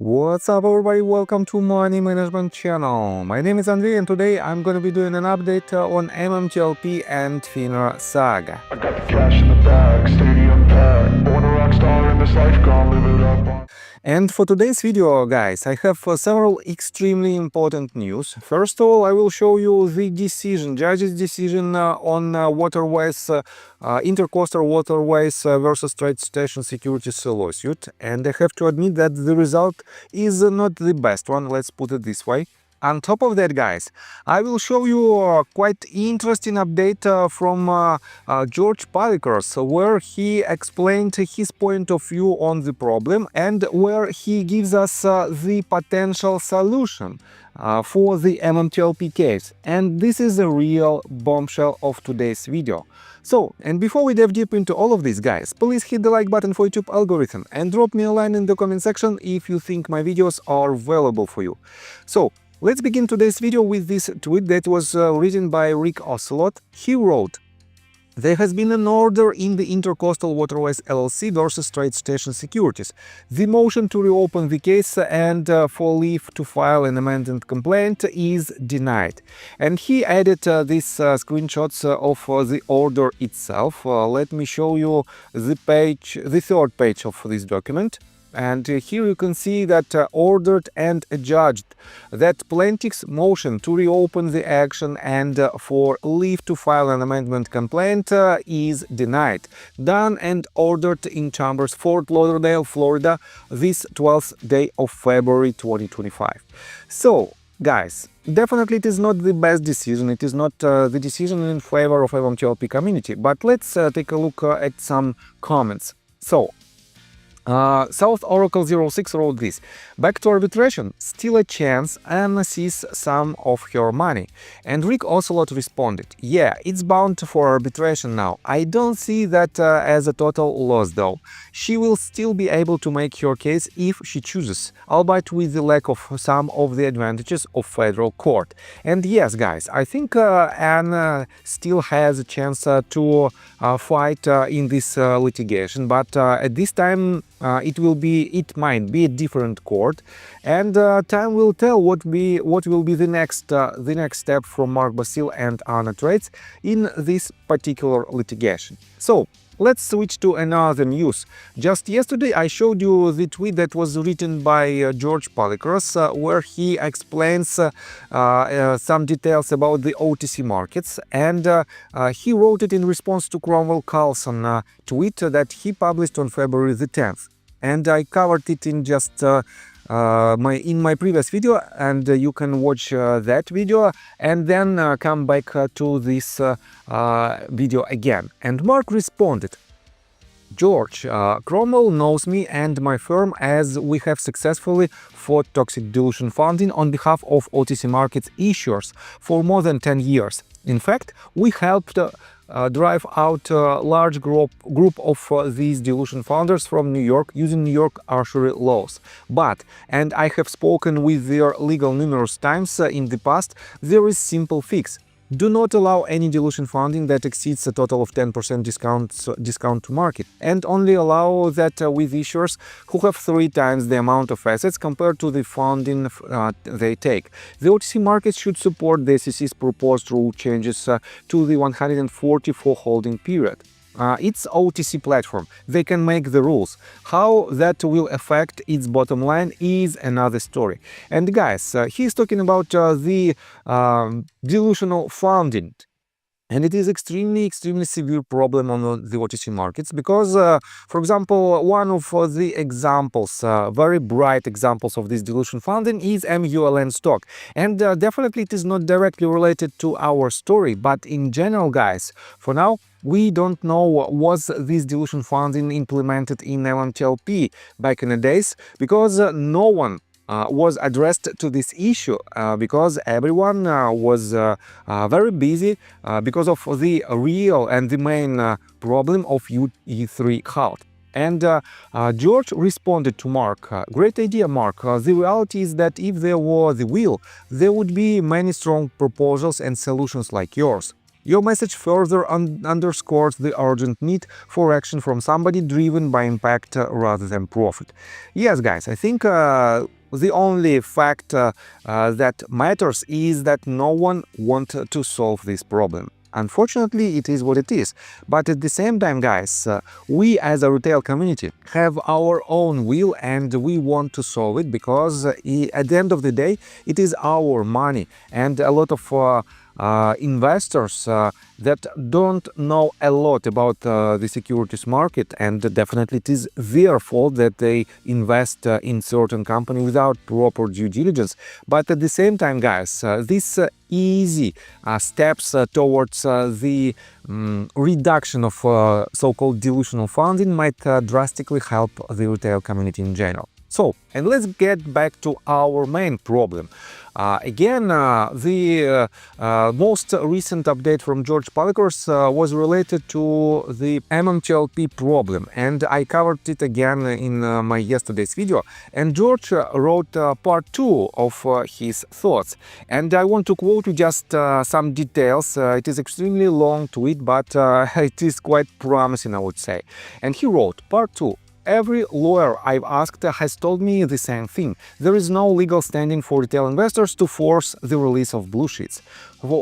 What's up everybody, welcome to Money Management channel. My name is Andrei and today I'm gonna be doing an update on MMTLP and FINRA saga. I got the cash in the bag, stadium packed. Born a rock star in this life, gonna live it up. And for today's video, guys, I have several extremely important news. First of all, I will show you the judge's decision on waterways, intercoastal waterways versus trade station securities lawsuit. And I have to admit that the result is not the best one, let's put it this way. On top of that, guys, I will show you a quite interesting update from George Palikros, where he explained his point of view on the problem and where he gives us the potential solution for the MMTLP case. And this is a real bombshell of today's video. So, and before we dive deep into all of this, guys, please hit the like button for YouTube algorithm and drop me a line in the comment section if you think my videos are valuable for you. So, let's begin today's video with this tweet that was written by Rick Ocelot. He wrote, "There has been an order in the Intercoastal Waterways LLC versus Trade Station Securities. The motion to reopen the case and for leave to file an amended complaint is denied." And he added these screenshots of the order itself. Let me show you the third page of this document. And here you can see that ordered and adjudged that plaintiff's motion to reopen the action and for leave to file an amendment complaint is denied. Done and ordered in Chambers, Fort Lauderdale, Florida, this 12th day of February 2025. So, guys, definitely it is not the best decision, it is not the decision in favor of MMTLP community, but let's take a look at some comments. So, South Oracle 06 wrote this: "Back to arbitration, still a chance Anna sees some of her money." And Rick Ocelot responded, "Yeah, it's bound for arbitration now. I don't see that as a total loss though. She will still be able to make her case if she chooses, albeit with the lack of some of the advantages of federal court." And yes, guys, I think Anna still has a chance to fight in this litigation, but at this time it might be a different court, and time will tell what will be the next step from Mark Basile and Anna Trades in this particular litigation. So, let's switch to another news. Just yesterday I showed you the tweet that was written by George Palikros, where he explains some details about the OTC markets, and he wrote it in response to Cromwell Carlson tweet that he published on February the 10th. And I covered it in just in my previous video, and you can watch that video and then come back to this video again. And Mark responded, "George, Cromwell knows me and my firm as we have successfully fought toxic dilution funding on behalf of OTC markets issuers for more than 10 years. In fact, we helped drive out a large group of these dilution founders from New York using New York archery laws. But, and I have spoken with their legal numerous times in the past, there is simple fix. Do not allow any dilution funding that exceeds a total of 10% discount to market, and only allow that with issuers who have 3 times the amount of assets compared to the funding they take. The OTC market should support the SEC's proposed rule changes to the 144 holding period. It's OTC platform, they can make the rules. How that will affect its bottom line is another story." And guys, he's talking about the dilutional funding. And it is extremely severe problem on the OTC markets because, for example, one of the examples, very bright examples of this dilution funding is MULN stock. And definitely it is not directly related to our story, but in general, guys, for now, we don't know was this dilution funding implemented in MMTLP back in the days, because no one was addressed to this issue because everyone was very busy because of the real and the main problem of UE3 halt. And George responded to Mark, "Great idea, Mark. The reality is that if there were the will, there would be many strong proposals and solutions like yours. Your message further underscores the urgent need for action from somebody driven by impact rather than profit. Yes, guys, I think the only fact that matters is that no one wants to solve this problem. Unfortunately, it is what it is. But at the same time, guys, we as a retail community have our own will and we want to solve it because at the end of the day, it is our money, and a lot of investors that don't know a lot about the securities market, and definitely it is their fault that they invest in certain company without proper due diligence. But at the same time, guys, these easy steps towards the reduction of so-called dilutional funding might drastically help the retail community in general. So, and let's get back to our main problem. Again, the most recent update from George Palikors was related to the MMTLP problem, and I covered it again in my yesterday's video. And George wrote part 2 of his thoughts, and I want to quote you just some details. It is extremely long tweet, but it is quite promising, I would say. And he wrote, part 2. Every lawyer I've asked has told me the same thing. There is no legal standing for retail investors to force the release of blue sheets.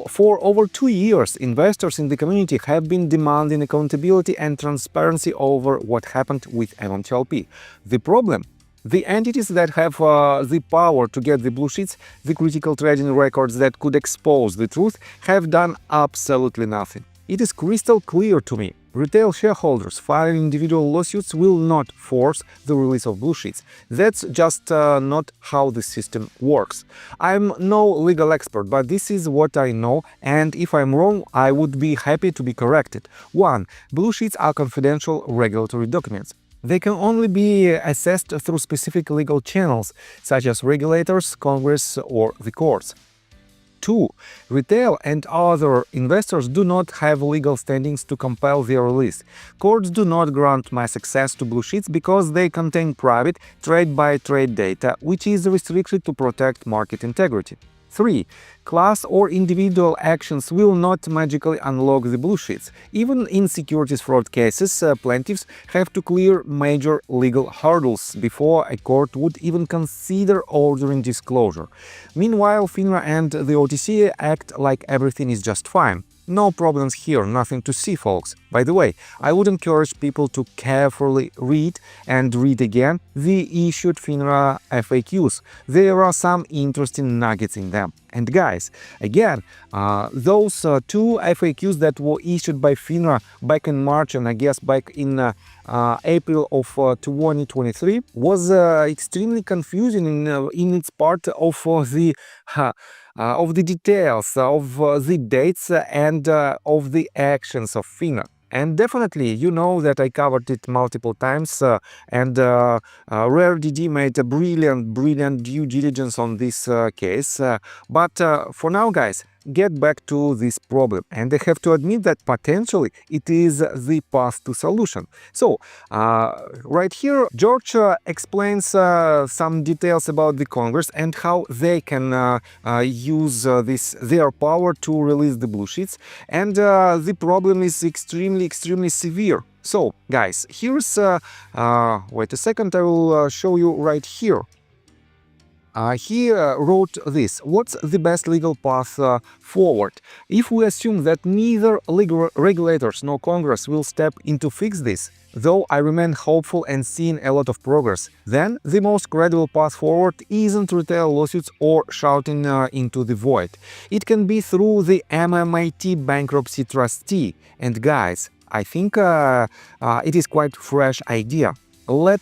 For over 2 years, investors in the community have been demanding accountability and transparency over what happened with MMTLP. The problem? The entities that have the power to get the blue sheets, the critical trading records that could expose the truth, have done absolutely nothing. It is crystal clear to me. Retail shareholders filing individual lawsuits will not force the release of blue sheets. That's just not how the system works. I'm no legal expert, but this is what I know, and if I'm wrong, I would be happy to be corrected. 1. Blue sheets are confidential regulatory documents. They can only be assessed through specific legal channels, such as regulators, Congress, or the courts. 2. Retail and other investors do not have legal standings to compel their release. Courts do not grant mass access to blue sheets because they contain private, trade-by-trade data, which is restricted to protect market integrity. 3. Class or individual actions will not magically unlock the blue sheets. Even in securities fraud cases, plaintiffs have to clear major legal hurdles before a court would even consider ordering disclosure. Meanwhile, FINRA and the OTC act like everything is just fine. No problems here, nothing to see, folks. By the way, I would encourage people to carefully read and read again the issued FINRA FAQs. There are some interesting nuggets in them. And guys, again, those 2 FAQs that were issued by FINRA back in March and I guess back in April of 2023 was extremely confusing in its part of the details, of the dates and of the actions of FINRA. And definitely, you know that I covered it multiple times, and RareDD made a brilliant due diligence on this case. But for now, guys, get back to this problem, and I have to admit that potentially it is the path to solution. So right here George explains some details about the Congress and how they can use their power to release the blue sheets, and the problem is extremely severe. So guys, here's wait a second, I will show you right here. He wrote this: what's the best legal path forward? If we assume that neither legal regulators nor Congress will step in to fix this, though I remain hopeful and seeing a lot of progress, then the most credible path forward isn't retail lawsuits or shouting into the void. It can be through the MMAT bankruptcy trustee. And guys, I think it is quite fresh idea. Let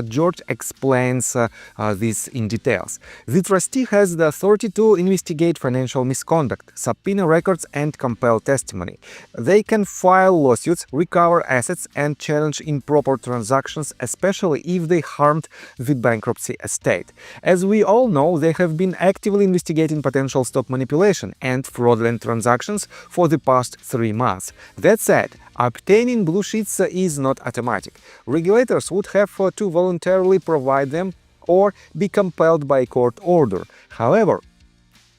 George explains this in details. The trustee has the authority to investigate financial misconduct, subpoena records, and compel testimony. They can file lawsuits, recover assets, and challenge improper transactions, especially if they harmed the bankruptcy estate. As we all know, they have been actively investigating potential stock manipulation and fraudulent transactions for the past 3 months. That said, obtaining blue sheets is not automatic. Regulators would have to voluntarily provide them or be compelled by court order. However,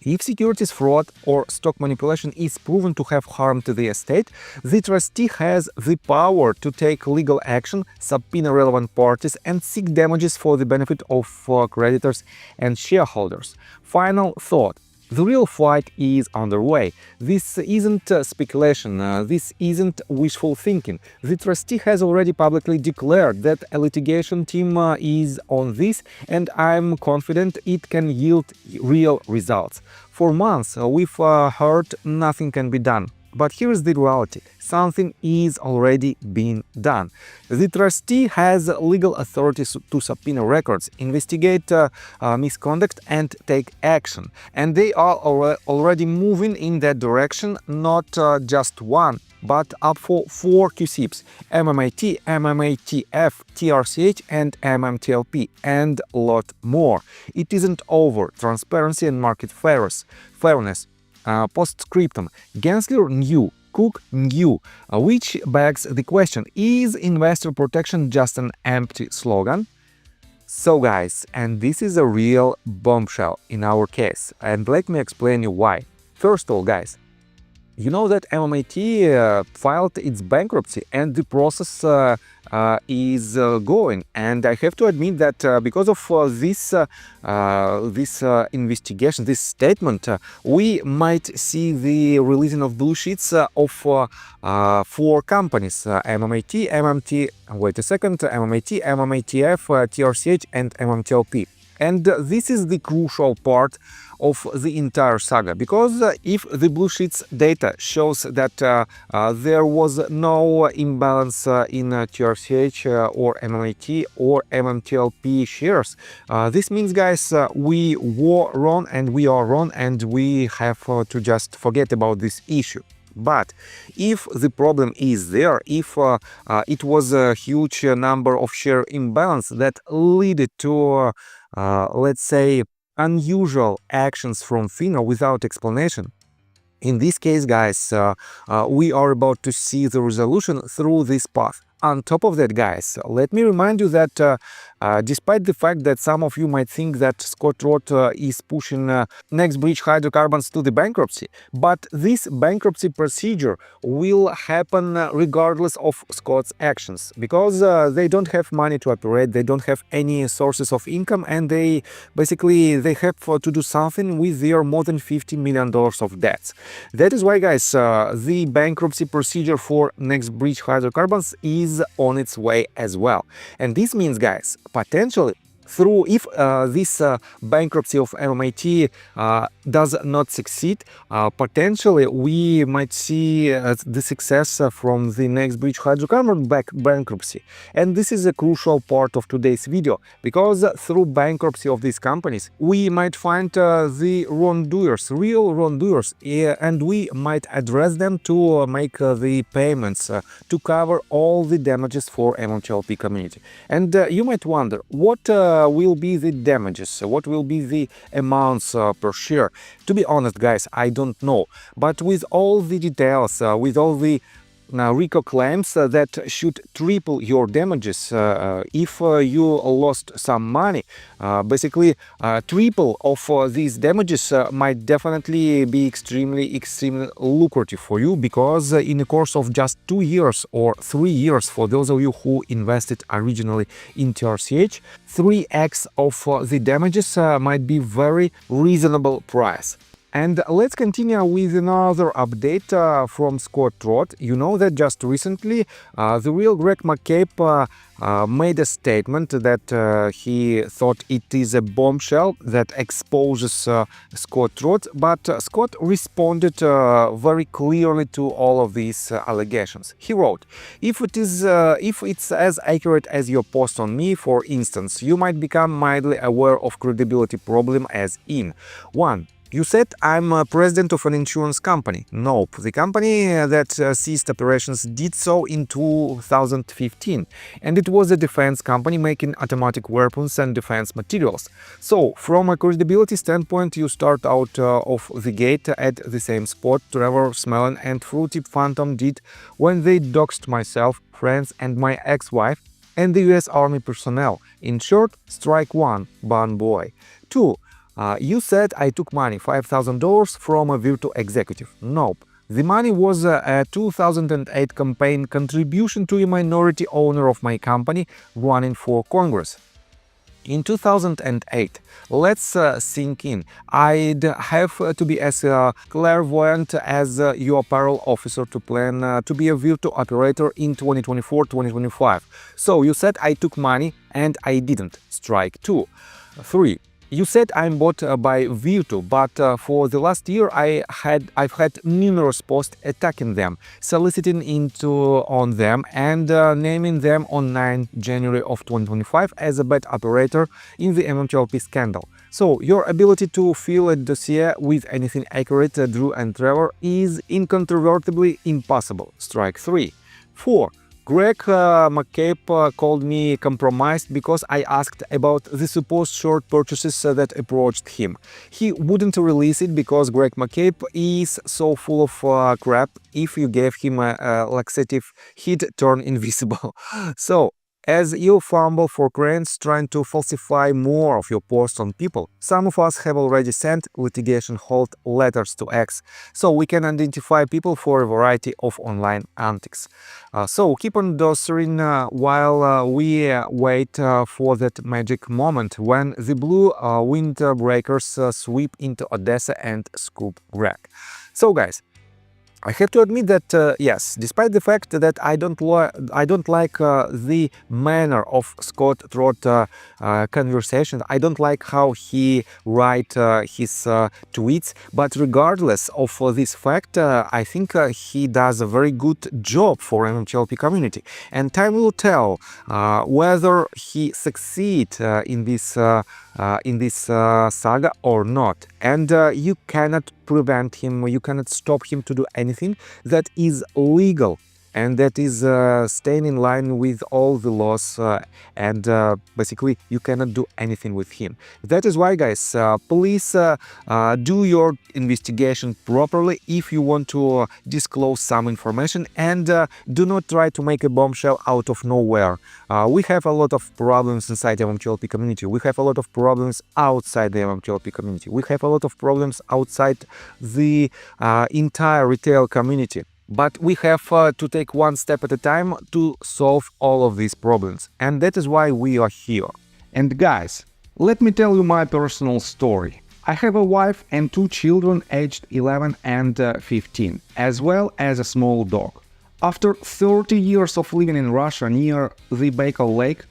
If securities fraud or stock manipulation is proven to have harmed the estate, the trustee has the power to take legal action, subpoena relevant parties, and seek damages for the benefit of creditors and shareholders. Final thought. The real fight is underway. This isn't speculation, this isn't wishful thinking. The trustee has already publicly declared that a litigation team is on this, and I'm confident it can yield real results. For months, we've heard nothing can be done. But here is the reality. Something is already being done. The trustee has legal authorities to subpoena records, investigate misconduct, and take action. And they are already moving in that direction, not just one, but up for 4 QCIPs: MMAT, MMATF, TRCH, and MMTLP, and a lot more. It isn't over. Transparency and market fairness. Postscriptum. Gensler knew, Cook knew, which begs the question, is investor protection just an empty slogan? So guys, and this is a real bombshell in our case, and let me explain you why. First of all, guys, you know that MMAT filed its bankruptcy, and the process is going. And I have to admit that because of this investigation, this statement, we might see the releasing of blue sheets of 4 companies: MMAT, MMAT, MMATF, TRCH, and MMTLP. And this is the crucial part of the entire saga, because if the blue sheets data shows that there was no imbalance in TRCH or MMAT or MMTLP shares, this means, guys, we were wrong and we are wrong, and we have to just forget about this issue. But if the problem is there, if it was a huge number of share imbalance that led to let's say, unusual actions from FINRA without explanation, in this case, guys, we are about to see the resolution through this path. On top of that, guys, let me remind you that despite the fact that some of you might think that Scott Roth is pushing Next Bridge Hydrocarbons to the bankruptcy, but this bankruptcy procedure will happen regardless of Scott's actions, because they don't have money to operate, they don't have any sources of income, and they have to do something with their more than $50 million of debts. That is why, guys, the bankruptcy procedure for Next Bridge Hydrocarbons is on its way as well. And this means, guys, potentially if this bankruptcy of MMAT does not succeed, potentially we might see the success from the Next Bridge Hydrocarbon bankruptcy. And this is a crucial part of today's video, because through bankruptcy of these companies, we might find the wrongdoers, real wrongdoers, and we might address them to make the payments to cover all the damages for MMTLP community. And you might wonder, what will be the damages, what will be the amounts per share? To be honest, guys, I don't know, but with all the details, with all the RICO claims that should triple your damages if you lost some money. Triple of these damages might definitely be extremely lucrative for you, because in the course of just 2 years or 3 years, for those of you who invested originally in TRCH, 3x of the damages might be very reasonable price. And let's continue with another update from Scott Roth. You know that just recently the real Greg McCabe made a statement that he thought it is a bombshell that exposes Scott Roth, but Scott responded very clearly to all of these allegations. He wrote, if it's as accurate as your post on me, for instance, you might become mildly aware of credibility problem as in 1. You said I'm president of an insurance company. Nope. The company that ceased operations did so in 2015, and it was a defense company making automatic weapons and defense materials. So, from a credibility standpoint, you start out of the gate at the same spot Trevor Smellon and Fruity Phantom did when they doxed myself, friends, and my ex-wife and the US Army personnel. In short, strike 1, Bun Boy. 2. You said I took money, $5,000 from a virtual executive. Nope. The money was a 2008 campaign contribution to a minority owner of my company running for Congress. In 2008, let's sink in, I'd have to be as clairvoyant as your parole officer to plan to be a virtual operator in 2024-2025. So you said I took money and I didn't. Strike 2. 3. You said I'm bought by Virtu, but for the last year I've had numerous posts attacking them, soliciting on them and naming them on 9 January of 2025 as a bad operator in the MMTLP scandal. So your ability to fill a dossier with anything accurate, Drew and Trevor, is incontrovertibly impossible. Strike 3. 4. Greg McCabe called me compromised because I asked about the supposed short purchases that approached him. He wouldn't release it because Greg McCabe is so full of crap. If you gave him a laxative, he'd turn invisible. So, as you fumble for cranes trying to falsify more of your posts on people, some of us have already sent litigation hold letters to X, so we can identify people for a variety of online antics. So keep on dossering while we wait for that magic moment when the blue windbreakers sweep into Odessa and scoop Greg. So guys, I have to admit that yes, despite the fact that I don't like the manner of Scott Trott conversations, I don't like how he writes his tweets, but regardless of this fact, I think he does a very good job for MMTLP community, and time will tell whether he succeeds in this saga or not. And you cannot prevent him, you cannot stop him to do anything that is legal and that is staying in line with all the laws, and basically you cannot do anything with him. That is why, guys, please do your investigation properly if you want to disclose some information, and do not try to make a bombshell out of nowhere. We have a lot of problems inside the MMTLP community. We have a lot of problems outside the MMTLP community. We have a lot of problems outside the entire retail community. But we have to take one step at a time to solve all of these problems. And that is why we are here. And guys, let me tell you my personal story. I have a wife and 2 children aged 11 and 15, as well as a small dog. After 30 years of living in Russia near the Baikal Lake,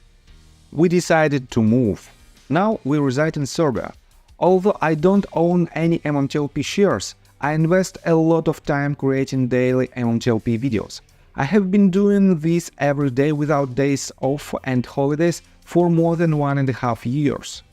we decided to move. Now we reside in Serbia. Although I don't own any MMTLP shares, I invest a lot of time creating daily MMTLP videos. I have been doing this every day without days off and holidays for more than 1.5 years.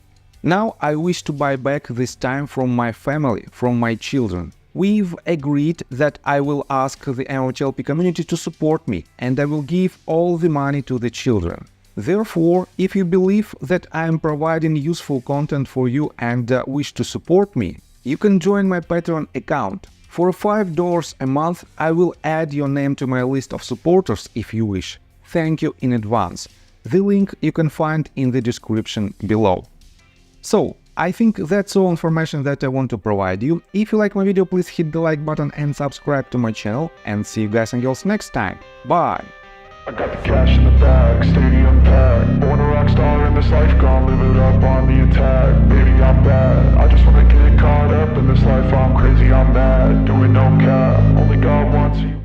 Now I wish to buy back this time from my family, from my children. We've agreed that I will ask the MMTLP community to support me, and I will give all the money to the children. Therefore, if you believe that I am providing useful content for you and wish to support me, you can join my Patreon account. For $5 a month, I will add your name to my list of supporters if you wish. Thank you in advance. The link you can find in the description below. So, I think that's all information that I want to provide you. If you like my video, please hit the like button and subscribe to my channel. And see you guys and girls next time. Bye! I got the cash in the bag, stadium packed. Born a rock star in this life, gone live it up on the attack. Baby, I'm bad, I just wanna get caught up in this life. I'm crazy, I'm mad, doing no cap. Only God wants you.